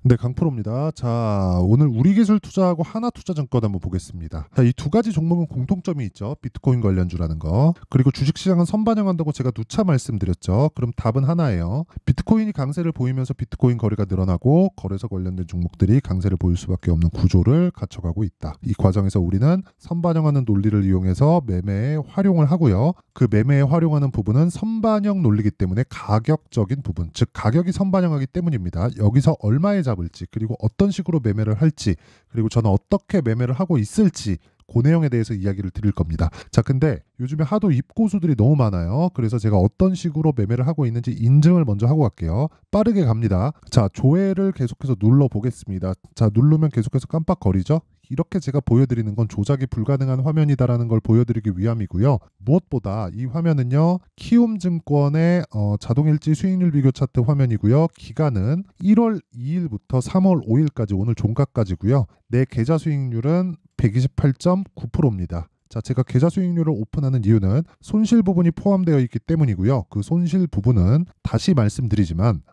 네, 강프로입니다. 자, 오늘 우리기술투자하고 하나투자증권 한번 보겠습니다. 자, 이 두 가지 종목은 공통점이 있죠. 비트코인 관련주라는 거. 그리고 주식시장은 선반영한다고 제가 누차 말씀드렸죠. 그럼 답은 하나예요. 비트코인이 강세를 보이면서 비트코인 거래가 늘어나고 거래소 관련된 종목들이 강세를 보일 수밖에 없는 구조를 갖춰가고 있다. 이 과정에서 우리는 선반영하는 논리를 이용해서 매매에 활용을 하고요. 그 매매에 활용하는 부분은 선반영 논리이기 때문에 가격적인 부분, 즉 가격이 선반영하기 때문입니다. 여기서 얼마에 잡을지, 그리고 어떤 식으로 매매를 할지, 그리고 저는 어떻게 매매를 하고 있을지, 그 내용에 대해서 이야기를 드릴 겁니다. 자, 근데 요즘에 하도 입고수들이 너무 많아요. 그래서 제가 어떤 식으로 매매를 하고 있는지 인증을 먼저 하고 갈게요. 빠르게 갑니다. 자, 조회를 계속해서 눌러 보겠습니다. 자, 누르면 계속해서 깜빡거리죠. 이렇게 제가 보여드리는 건 조작이 불가능한 화면이다라는 걸 보여드리기 위함이고요. 무엇보다 이 화면은요, 키움증권의 자동일지 수익률 비교 차트 화면이고요. 기간은 1월 2일부터 3월 5일까지 오늘 종가까지고요. 내 계좌 수익률은 128.9%입니다. 자, 제가 계좌 수익률을 오픈하는 이유는 손실 부분이 포함되어 있기 때문이고요. 그 손실 부분은 다시 말씀드리지만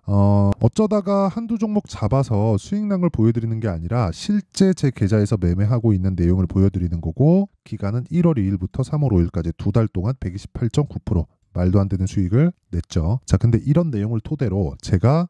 어쩌다가 한두 종목 잡아서 수익량을 보여드리는 게 아니라 실제 제 계좌에서 매매하고 있는 내용을 보여드리는 거고, 기간은 1월 2일부터 3월 5일까지 두 달 동안 128.9% 말도 안 되는 수익을 냈죠. 자, 근데 이런 내용을 토대로 제가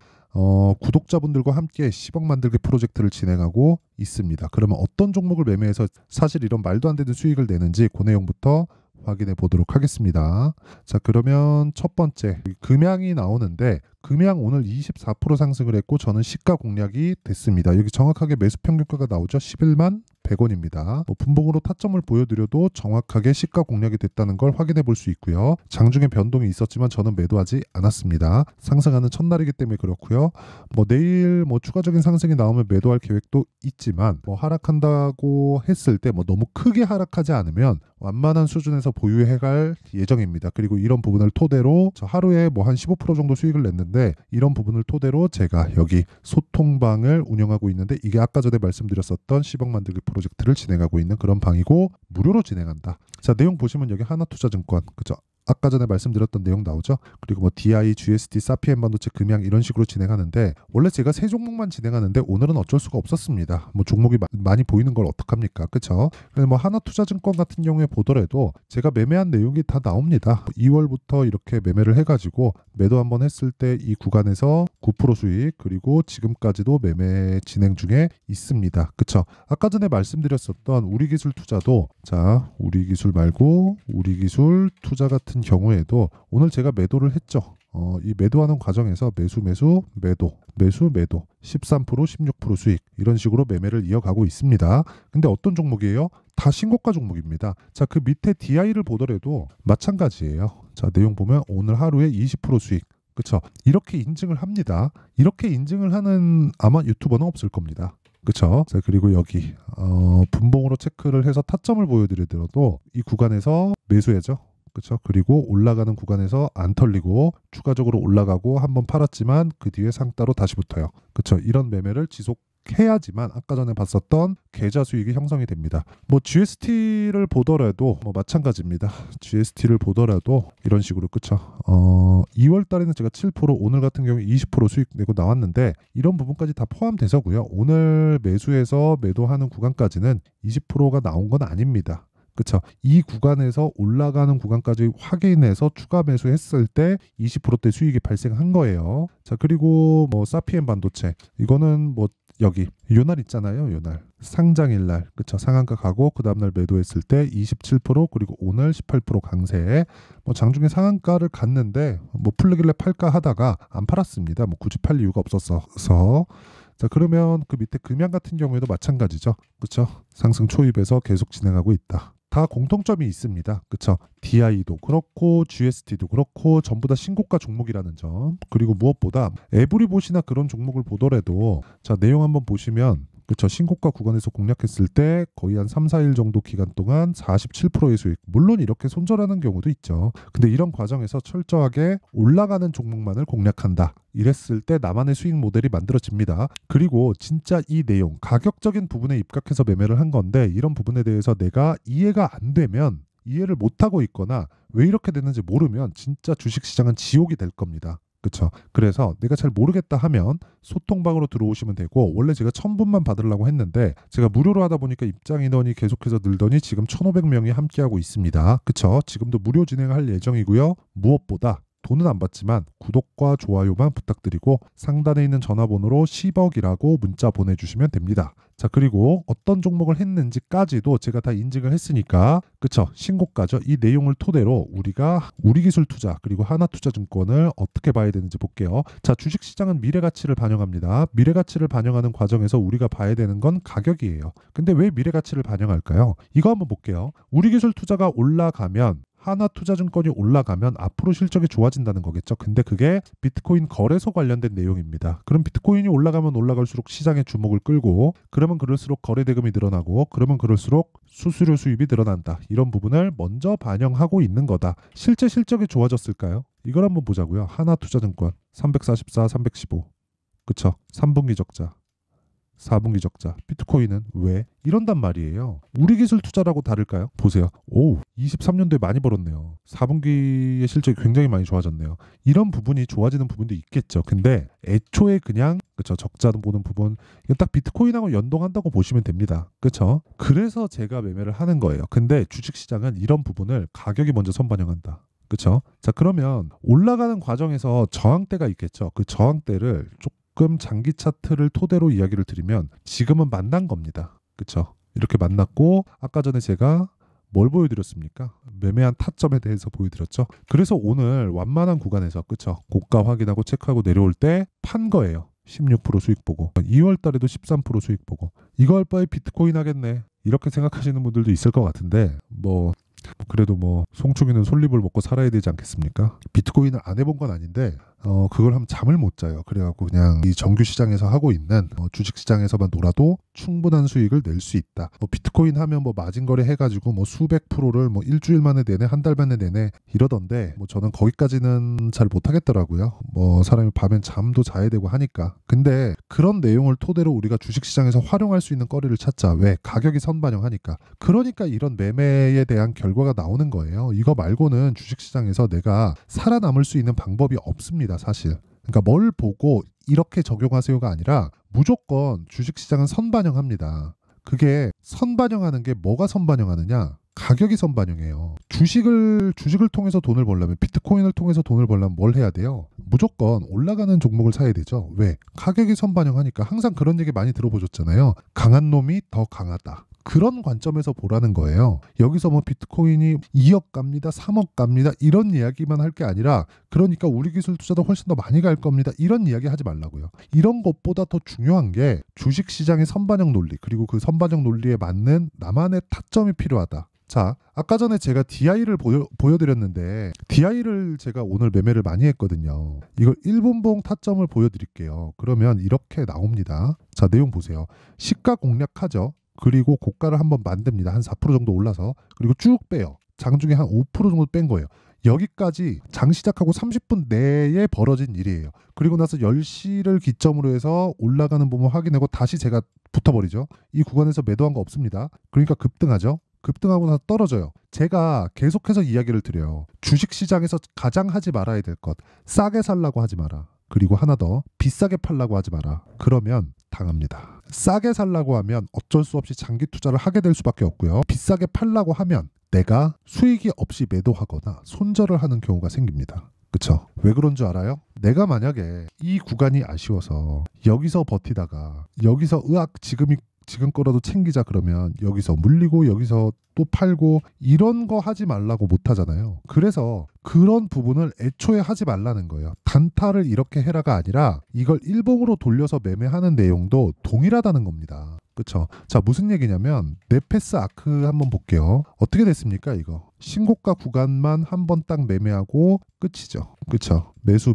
구독자분들과 함께 10억 만들기 프로젝트를 진행하고 있습니다. 그러면 어떤 종목을 매매해서 사실 이런 말도 안 되는 수익을 내는지 그 내용부터 확인해 보도록 하겠습니다. 자, 그러면 첫 번째 금양이 나오는데, 금양 오늘 24% 상승을 했고 저는 시가 공략이 됐습니다. 여기 정확하게 매수 평균가가 나오죠. 11만 100원입니다. 분봉으로 타점을 보여드려도 정확하게 시가 공략이 됐다는 걸 확인해 볼 수 있고요. 장중에 변동이 있었지만 저는 매도하지 않았습니다. 상승하는 첫날이기 때문에 그렇고요. 내일 추가적인 상승이 나오면 매도할 계획도 있지만 하락한다고 했을 때 너무 크게 하락하지 않으면 완만한 수준에서 보유해갈 예정입니다. 그리고 이런 부분을 토대로 저 하루에 한 15% 정도 수익을 냈는데, 이런 부분을 토대로 제가 여기 소통방을 운영하고 있는데, 이게 아까 전에 말씀드렸었던 10억 만들기 프로젝트를 진행하고 있는 그런 방이고 무료로 진행한다. 자, 내용 보시면 여기 하나투자증권, 그죠? 아까 전에 말씀드렸던 내용 나오죠. 그리고 DI, GST, 사피엔 반도체, 금양 이런 식으로 진행하는데, 원래 제가 세 종목만 진행하는데 오늘은 어쩔 수가 없었습니다. 종목이 많이 보이는 걸 어떡합니까? 그쵸? 하나투자증권 같은 경우에 보더라도 제가 매매한 내용이 다 나옵니다. 2월부터 이렇게 매매를 해가지고 매도 한번 했을 때 이 구간에서 9% 수익, 그리고 지금까지도 매매 진행 중에 있습니다. 그쵸? 아까 전에 말씀드렸었던 우리기술 투자도, 자, 우리기술 말고 우리기술 투자 같은 경우에도 오늘 제가 매도를 했죠. 이 매도하는 과정에서 매도 13%, 16% 수익, 이런 식으로 매매를 이어가고 있습니다. 근데 어떤 종목이에요? 다 신고가 종목입니다. 자, 그 밑에 DI를 보더라도 마찬가지예요. 자, 내용 보면 오늘 하루에 20% 수익. 그쵸? 이렇게 인증을 합니다. 이렇게 인증을 하는 아마 유튜버는 없을 겁니다. 그쵸? 자, 그리고 여기 분봉으로 체크를 해서 타점을 보여드리더라도 이 구간에서 매수해죠. 그쵸? 그리고 올라가는 구간에서 안 털리고 추가적으로 올라가고 한번 팔았지만 그 뒤에 상따로 다시 붙어요. 그쵸? 이런 매매를 지속해야지만 아까 전에 봤었던 계좌 수익이 형성이 됩니다. GST를 보더라도 마찬가지입니다. GST를 보더라도 이런 식으로, 그쵸? 2월 달에는 제가 7%, 오늘 같은 경우에 20% 수익 내고 나왔는데, 이런 부분까지 다 포함돼서고요. 오늘 매수해서 매도하는 구간까지는 20%가 나온 건 아닙니다. 그쵸? 이 구간에서 올라가는 구간까지 확인해서 추가 매수했을 때 20%대 수익이 발생한 거예요. 자, 그리고 사피엔 반도체, 이거는 여기 요날 있잖아요. 요날 상장일 날, 그쵸? 상한가 가고 그 다음날 매도했을 때 27%, 그리고 오늘 18% 강세. 장중에 상한가를 갔는데 풀리길래 팔까 하다가 안 팔았습니다. 굳이 팔 이유가 없었어서. 자, 그러면 그 밑에 금양 같은 경우에도 마찬가지죠. 그쵸? 상승 초입에서 계속 진행하고 있다. 다 공통점이 있습니다. 그쵸? DI도 그렇고 GST도 그렇고 전부 다 신고가 종목이라는 점. 그리고 무엇보다 에브리봇이나 그런 종목을 보더라도, 자, 내용 한번 보시면, 그쵸? 신고가 구간에서 공략했을 때 거의 한 3, 4일 정도 기간 동안 47%의 수익. 물론 이렇게 손절하는 경우도 있죠. 근데 이런 과정에서 철저하게 올라가는 종목만을 공략한다. 이랬을 때 나만의 수익 모델이 만들어집니다. 그리고 진짜 이 내용, 가격적인 부분에 입각해서 매매를 한 건데, 이런 부분에 대해서 내가 이해가 안 되면, 이해를 못하고 있거나 왜 이렇게 됐는지 모르면 진짜 주식시장은 지옥이 될 겁니다. 그쵸? 그래서 내가 잘 모르겠다 하면 소통방으로 들어오시면 되고, 원래 제가 1000분만 받으려고 했는데 제가 무료로 하다 보니까 입장 인원이 계속해서 늘더니 지금 1500명이 함께하고 있습니다. 그쵸? 지금도 무료 진행할 예정이고요. 무엇보다 돈은 안 받지만 구독과 좋아요만 부탁드리고 상단에 있는 전화번호로 10억이라고 문자 보내주시면 됩니다. 자, 그리고 어떤 종목을 했는지까지도 제가 다 인증을 했으니까, 그쵸? 신고가죠. 이 내용을 토대로 우리가 우리기술투자 그리고 하나투자증권을 어떻게 봐야 되는지 볼게요. 자, 주식시장은 미래가치를 반영합니다. 미래가치를 반영하는 과정에서 우리가 봐야 되는 건 가격이에요. 근데 왜 미래가치를 반영할까요? 이거 한번 볼게요. 우리기술투자가 올라가면, 하나투자증권이 올라가면 앞으로 실적이 좋아진다는 거겠죠. 근데 그게 비트코인 거래소 관련된 내용입니다. 그럼 비트코인이 올라가면 올라갈수록 시장의 주목을 끌고, 그러면 그럴수록 거래 대금이 늘어나고, 그러면 그럴수록 수수료 수입이 늘어난다. 이런 부분을 먼저 반영하고 있는 거다. 실제 실적이 좋아졌을까요? 이걸 한번 보자고요. 하나투자증권 344, 315. 그쵸? 3분기 적자, 4분기 적자. 비트코인은 왜? 이런단 말이에요. 우리기술 투자라고 다를까요? 보세요. 오, 23년도에 많이 벌었네요. 4분기의 실적이 굉장히 많이 좋아졌네요. 이런 부분이 좋아지는 부분도 있겠죠. 근데 애초에 그냥, 그쵸, 적자 보는 부분, 이건 딱 비트코인하고 연동한다고 보시면 됩니다. 그쵸? 그래서 제가 매매를 하는 거예요. 근데 주식시장은 이런 부분을 가격이 먼저 선반영한다. 그쵸? 자, 그러면 올라가는 과정에서 저항대가 있겠죠. 그 저항대를 조금 장기 차트를 토대로 이야기를 드리면 지금은 만난 겁니다. 그쵸? 이렇게 만났고, 아까 전에 제가 뭘 보여드렸습니까? 매매한 타점에 대해서 보여드렸죠. 그래서 오늘 완만한 구간에서, 그쵸? 고가 확인하고 체크하고 내려올 때 판 거예요. 16% 수익 보고, 2월 달에도 13% 수익 보고, 이거 할 바에 비트코인 하겠네, 이렇게 생각하시는 분들도 있을 것 같은데, 그래도 송충이는 솔잎을 먹고 살아야 되지 않겠습니까? 비트코인을 안 해본 건 아닌데 그걸 하면 잠을 못 자요. 그래갖고 그냥 이 정규 시장에서 하고 있는 주식 시장에서만 놀아도 충분한 수익을 낼 수 있다. 비트코인 하면 마진 거래 해가지고 수백 프로를 일주일 만에 내내, 한 달 만에 내내 이러던데, 저는 거기까지는 잘 못하겠더라고요. 사람이 밤엔 잠도 자야 되고 하니까. 근데 그런 내용을 토대로 우리가 주식 시장에서 활용할 수 있는 거리를 찾자. 왜? 가격이 선반영하니까. 그러니까 이런 매매에 대한 결과가 나오는 거예요. 이거 말고는 주식 시장에서 내가 살아남을 수 있는 방법이 없습니다, 사실. 그러니까 뭘 보고 이렇게 적용하세요가 아니라 무조건 주식시장은 선반영합니다. 그게 선반영하는 게 뭐가 선반영하느냐? 가격이 선반영해요. 주식을 통해서 돈을 벌려면, 비트코인을 통해서 돈을 벌려면 뭘 해야 돼요? 무조건 올라가는 종목을 사야 되죠. 왜? 가격이 선반영하니까. 항상 그런 얘기 많이 들어보셨잖아요. 강한 놈이 더 강하다. 그런 관점에서 보라는 거예요. 여기서 비트코인이 2억 갑니다, 3억 갑니다, 이런 이야기만 할 게 아니라, 그러니까 우리 기술 투자도 훨씬 더 많이 갈 겁니다, 이런 이야기 하지 말라고요. 이런 것보다 더 중요한 게 주식시장의 선반영 논리, 그리고 그 선반영 논리에 맞는 나만의 타점이 필요하다. 자, 아까 전에 제가 DI를 보여드렸는데, DI를 제가 오늘 매매를 많이 했거든요. 이걸 1분봉 타점을 보여드릴게요. 그러면 이렇게 나옵니다. 자, 내용 보세요. 시가 공략하죠. 그리고 고가를 한번 만듭니다. 한 4% 정도 올라서. 그리고 쭉 빼요. 장중에 한 5% 정도 뺀 거예요. 여기까지 장 시작하고 30분 내에 벌어진 일이에요. 그리고 나서 10시를 기점으로 해서 올라가는 부분 확인하고 다시 제가 붙어버리죠. 이 구간에서 매도한 거 없습니다. 그러니까 급등하죠. 급등하고 나서 떨어져요. 제가 계속해서 이야기를 드려요. 주식시장에서 가장 하지 말아야 될 것, 싸게 살라고 하지 마라. 그리고 하나 더, 비싸게 팔라고 하지 마라. 그러면 당합니다. 싸게 살라고 하면 어쩔 수 없이 장기 투자를 하게 될 수밖에 없고요. 비싸게 팔라고 하면 내가 수익이 없이 매도하거나 손절을 하는 경우가 생깁니다. 그쵸? 왜 그런 줄 알아요? 내가 만약에 이 구간이 아쉬워서 여기서 버티다가 여기서 지금 거라도 챙기자 그러면 여기서 물리고 여기서 또 팔고, 이런 거 하지 말라고 못 하잖아요. 그래서 그런 부분을 애초에 하지 말라는 거예요. 단타를 이렇게 해라가 아니라 이걸 일봉으로 돌려서 매매하는 내용도 동일하다는 겁니다. 그쵸? 자, 무슨 얘기냐면 네페스 아크 한번 볼게요. 어떻게 됐습니까? 이거 신고가 구간만 한 번 딱 매매하고 끝이죠. 그쵸? 매수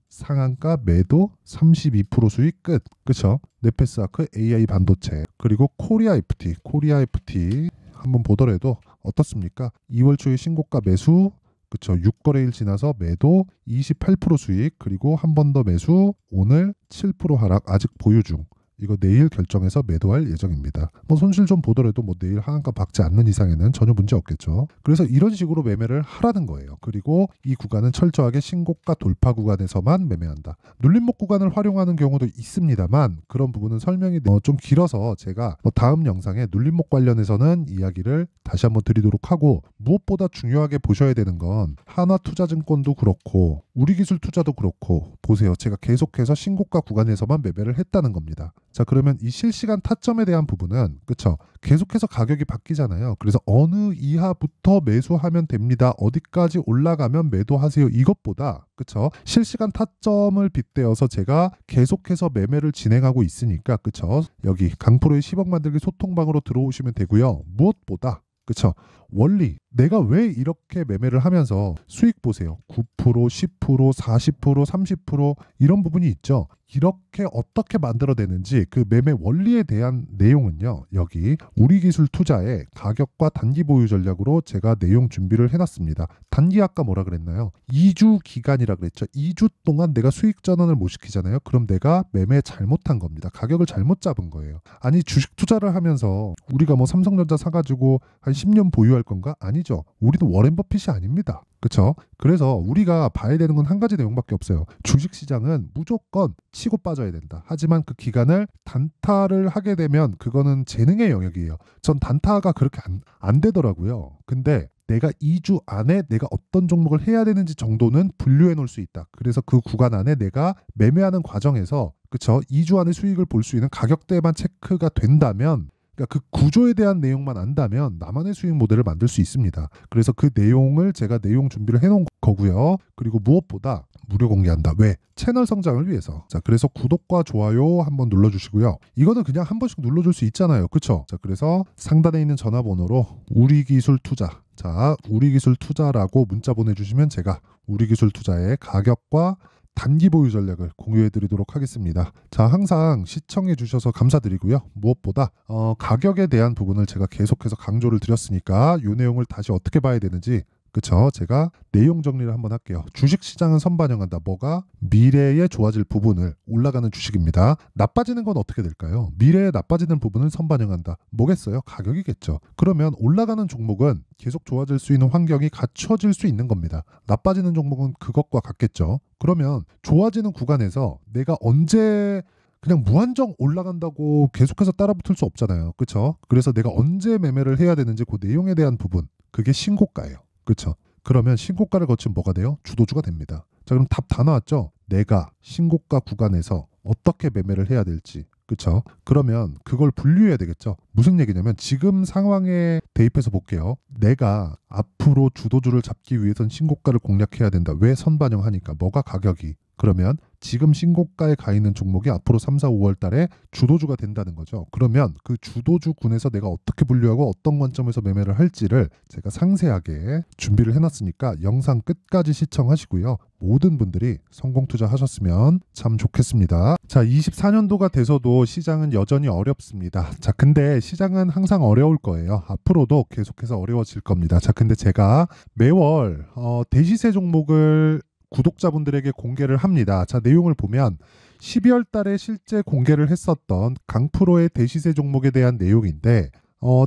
상한가 매도 32% 수익 끝. 그쵸? 네페스 아크, AI 반도체, 그리고 코리아 FT 한번 보더라도 어떻습니까? 2월 초에 신고가 매수, 그쵸? 6거래일 지나서 매도 28% 수익, 그리고 한 번 더 매수, 오늘 7% 하락, 아직 보유 중. 이거 내일 결정해서 매도할 예정입니다. 뭐 손실 좀 보더라도 뭐 내일 하한가 박지 않는 이상에는 전혀 문제 없겠죠. 그래서 이런 식으로 매매를 하라는 거예요. 그리고 이 구간은 철저하게 신고가 돌파 구간에서만 매매한다. 눌림목 구간을 활용하는 경우도 있습니다만 그런 부분은 설명이 좀 길어서 제가 다음 영상에 눌림목 관련해서는 이야기를 다시 한번 드리도록 하고, 무엇보다 중요하게 보셔야 되는 건 하나투자증권도 그렇고 우리기술투자도 그렇고 보세요. 제가 계속해서 신고가 구간에서만 매매를 했다는 겁니다. 자, 그러면 이 실시간 타점에 대한 부분은 그쵸? 계속해서 가격이 바뀌잖아요. 그래서 어느 이하부터 매수하면 됩니다. 어디까지 올라가면 매도하세요. 이것보다 그쵸? 실시간 타점을 빗대어서 제가 계속해서 매매를 진행하고 있으니까 그쵸? 여기 강프로의 10억 만들기 소통방으로 들어오시면 되고요. 무엇보다 그쵸? 원리, 내가 왜 이렇게 매매를 하면서 수익 보세요. 9%, 10%, 40%, 30% 이런 부분이 있죠. 이렇게 어떻게 만들어내는지 그 매매 원리에 대한 내용은요. 여기 우리기술투자의 가격과 단기 보유 전략으로 제가 내용 준비를 해놨습니다. 단기 아까 뭐라 그랬나요? 2주 기간이라 그랬죠. 2주 동안 내가 수익 전환을 못 시키잖아요. 그럼 내가 매매 잘못한 겁니다. 가격을 잘못 잡은 거예요. 아니 주식 투자를 하면서 우리가 뭐 삼성전자 사가지고 한 10년 보유할 건가? 아니죠. 우리는 워렌 버핏이 아닙니다. 그렇죠? 그래서 우리가 봐야 되는 건 한 가지 내용밖에 없어요. 주식시장은 무조건 치고 빠져야 된다. 하지만 그 기간을 단타를 하게 되면 그거는 재능의 영역이에요. 전 단타가 그렇게 안 되더라고요. 근데 내가 2주 안에 내가 어떤 종목을 해야 되는지 정도는 분류해 놓을 수 있다. 그래서 그 구간 안에 내가 매매하는 과정에서 그쵸? 2주 안에 수익을 볼 수 있는 가격대만 체크가 된다면, 그러니까 그 구조에 대한 내용만 안다면 나만의 수익 모델을 만들 수 있습니다. 그래서 그 내용을 제가 내용 준비를 해놓은 거고요. 그리고 무엇보다 무료 공개한다. 왜? 채널 성장을 위해서. 자, 그래서 구독과 좋아요 한번 눌러주시고요. 이거는 그냥 한 번씩 눌러줄 수 있잖아요. 그쵸? 자, 그래서 상단에 있는 전화번호로 우리기술투자, 자, 우리기술투자라고 문자 보내주시면 제가 우리기술투자의 가격과 단기 보유 전략을 공유해 드리도록 하겠습니다. 자, 항상 시청해 주셔서 감사드리고요. 무엇보다 가격에 대한 부분을 제가 계속해서 강조를 드렸으니까 이 내용을 다시 어떻게 봐야 되는지 그쵸? 제가 내용 정리를 한번 할게요. 주식시장은 선반영한다. 뭐가? 미래에 좋아질 부분을, 올라가는 주식입니다. 나빠지는 건 어떻게 될까요? 미래에 나빠지는 부분을 선반영한다. 뭐겠어요? 가격이겠죠. 그러면 올라가는 종목은 계속 좋아질 수 있는 환경이 갖춰질 수 있는 겁니다. 나빠지는 종목은 그것과 같겠죠. 그러면 좋아지는 구간에서 내가 언제 그냥 무한정 올라간다고 계속해서 따라붙을 수 없잖아요. 그렇죠? 그래서 내가 언제 매매를 해야 되는지 그 내용에 대한 부분, 그게 신고가예요. 그렇죠? 그러면 신고가를 거치면 뭐가 돼요? 주도주가 됩니다. 자, 그럼 답 다 나왔죠? 내가 신고가 구간에서 어떻게 매매를 해야 될지. 그렇죠? 그러면 그걸 분류해야 되겠죠. 무슨 얘기냐면 지금 상황에 대입해서 볼게요. 내가 앞으로 주도주를 잡기 위해선 신고가를 공략해야 된다. 왜? 선반영하니까. 뭐가 가격이. 그러면 지금 신고가에 가 있는 종목이 앞으로 3, 4, 5월 달에 주도주가 된다는 거죠. 그러면 그 주도주군에서 내가 어떻게 분류하고 어떤 관점에서 매매를 할지를 제가 상세하게 준비를 해놨으니까 영상 끝까지 시청하시고요. 모든 분들이 성공 투자하셨으면 참 좋겠습니다. 자, 24년도가 돼서도 시장은 여전히 어렵습니다. 자, 근데 시장은 항상 어려울 거예요. 앞으로도 계속해서 어려워질 겁니다. 자, 근데 제가 매월 대시세 종목을 구독자분들에게 공개를 합니다. 자, 내용을 보면 12월 달에 실제 공개를 했었던 강프로의 대시세 종목에 대한 내용인데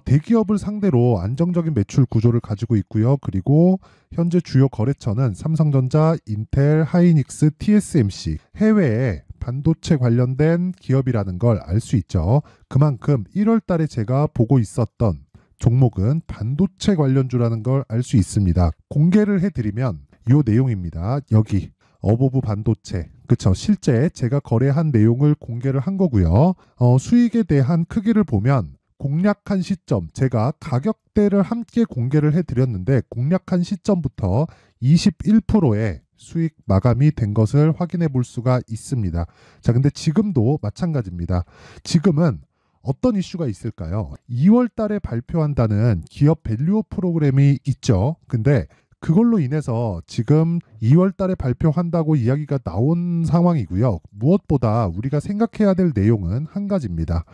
대기업을 상대로 안정적인 매출 구조를 가지고 있고요. 그리고 현재 주요 거래처는 삼성전자, 인텔, 하이닉스, TSMC, 해외에 반도체 관련된 기업이라는 걸 알 수 있죠. 그만큼 1월 달에 제가 보고 있었던 종목은 반도체 관련주라는 걸 알 수 있습니다. 공개를 해드리면 이 내용입니다. 여기 어보브 반도체, 그쵸? 실제 제가 거래한 내용을 공개를 한 거고요. 수익에 대한 크기를 보면 공략한 시점, 제가 가격대를 함께 공개를 해드렸는데 공략한 시점부터 21%의 수익 마감이 된 것을 확인해 볼 수가 있습니다. 자, 근데 지금도 마찬가지입니다. 지금은 어떤 이슈가 있을까요? 2월 달에 발표한다는 기업 밸류업 프로그램이 있죠. 근데 그걸로 인해서 지금 2월 달에 발표한다고 이야기가 나온 상황이고요. 무엇보다 우리가 생각해야 될 내용은 한 가지입니다.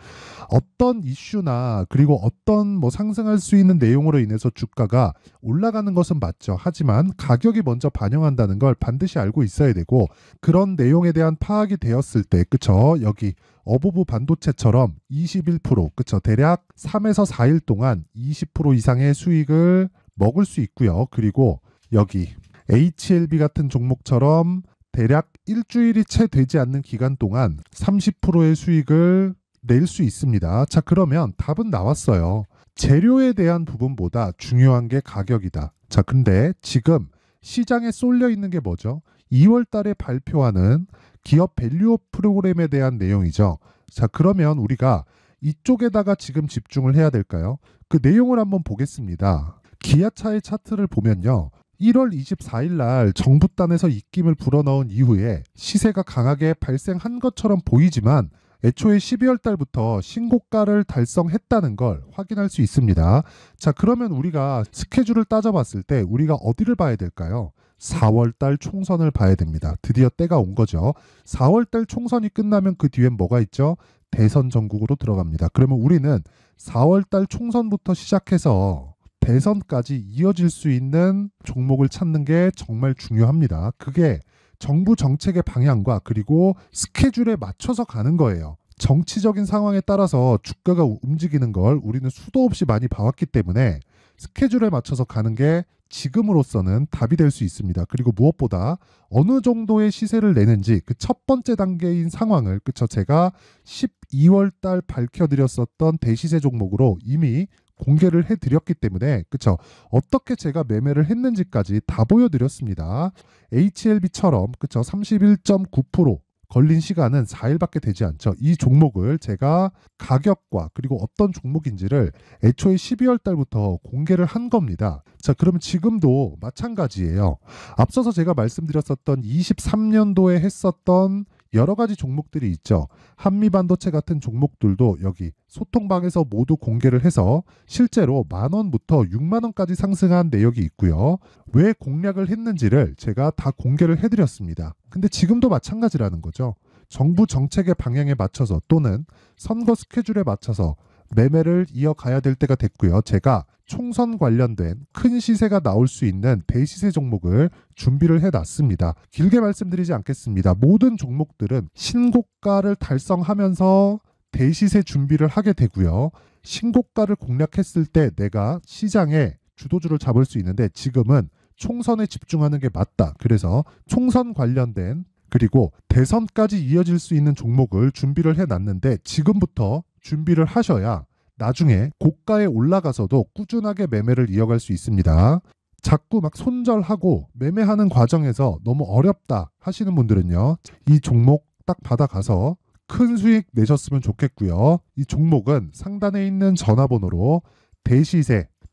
어떤 이슈나 그리고 어떤 뭐 상승할 수 있는 내용으로 인해서 주가가 올라가는 것은 맞죠. 하지만 가격이 먼저 반영한다는 걸 반드시 알고 있어야 되고, 그런 내용에 대한 파악이 되었을 때, 그쵸? 여기 어부부 반도체처럼 21%, 그쵸? 대략 3에서 4일 동안 20% 이상의 수익을 먹을 수 있고요. 그리고 여기 HLB 같은 종목처럼 대략 일주일이 채 되지 않는 기간 동안 30%의 수익을 낼 수 있습니다. 자, 그러면 답은 나왔어요. 재료에 대한 부분보다 중요한 게 가격이다. 자, 근데 지금 시장에 쏠려 있는 게 뭐죠? 2월 달에 발표하는 기업 밸류업 프로그램에 대한 내용이죠. 자, 그러면 우리가 이쪽에다가 지금 집중을 해야 될까요? 그 내용을 한번 보겠습니다. 기아차의 차트를 보면요. 1월 24일 날 정부단에서 입김을 불어넣은 이후에 시세가 강하게 발생한 것처럼 보이지만 애초에 12월 달부터 신고가를 달성했다는 걸 확인할 수 있습니다. 자, 그러면 우리가 스케줄을 따져봤을 때 우리가 어디를 봐야 될까요? 4월 달 총선을 봐야 됩니다. 드디어 때가 온 거죠. 4월 달 총선이 끝나면 그 뒤엔 뭐가 있죠? 대선 전국으로 들어갑니다. 그러면 우리는 4월 달 총선부터 시작해서 대선까지 이어질 수 있는 종목을 찾는 게 정말 중요합니다. 그게 정부 정책의 방향과 그리고 스케줄에 맞춰서 가는 거예요. 정치적인 상황에 따라서 주가가 움직이는 걸 우리는 수도 없이 많이 봐왔기 때문에 스케줄에 맞춰서 가는 게 지금으로서는 답이 될 수 있습니다. 그리고 무엇보다 어느 정도의 시세를 내는지 그 첫 번째 단계인 상황을, 그쵸, 제가 12월 달 밝혀드렸었던 대시세 종목으로 이미 공개를 해드렸기 때문에, 그쵸, 어떻게 제가 매매를 했는지까지 다 보여드렸습니다. HLB처럼, 그쵸, 31.9% 걸린 시간은 4일밖에 되지 않죠. 이 종목을 제가 가격과 그리고 어떤 종목인지를 애초에 12월 달부터 공개를 한 겁니다. 자, 그러면 지금도 마찬가지예요. 앞서서 제가 말씀드렸었던 23년도에 했었던 여러 가지 종목들이 있죠. 한미반도체 같은 종목들도 여기 소통방에서 모두 공개를 해서 실제로 10,000원부터 60,000원까지 상승한 내역이 있고요. 왜 공략을 했는지를 제가 다 공개를 해드렸습니다. 근데 지금도 마찬가지라는 거죠. 정부 정책의 방향에 맞춰서 또는 선거 스케줄에 맞춰서 매매를 이어가야 될 때가 됐고요. 제가 총선 관련된 큰 시세가 나올 수 있는 대시세 종목을 준비를 해놨습니다. 길게 말씀드리지 않겠습니다. 모든 종목들은 신고가를 달성하면서 대시세 준비를 하게 되고요. 신고가를 공략했을 때 내가 시장에 주도주를 잡을 수 있는데 지금은 총선에 집중하는 게 맞다. 그래서 총선 관련된 그리고 대선까지 이어질 수 있는 종목을 준비를 해놨는데 지금부터 준비를 하셔야 나중에 고가에 올라가서도 꾸준하게 매매를 이어갈 수 있습니다. 자꾸 막 손절하고 매매하는 과정에서 너무 어렵다 하시는 분들은요. 이 종목 딱 받아가서 큰 수익 내셨으면 좋겠고요. 이 종목은 상단에 있는 전화번호로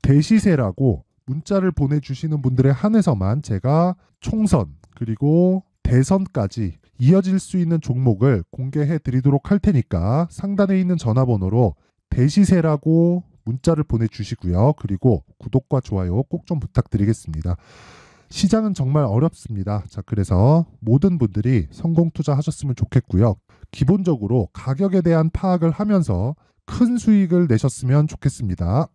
대시세라고 문자를 보내주시는 분들에 한해서만 제가 총선 그리고 대선까지 이어질 수 있는 종목을 공개해 드리도록 할 테니까 상단에 있는 전화번호로 대시세라고 문자를 보내주시고요. 그리고 구독과 좋아요 꼭 좀 부탁드리겠습니다. 시장은 정말 어렵습니다. 자, 그래서 모든 분들이 성공 투자하셨으면 좋겠고요. 기본적으로 가격에 대한 파악을 하면서 큰 수익을 내셨으면 좋겠습니다.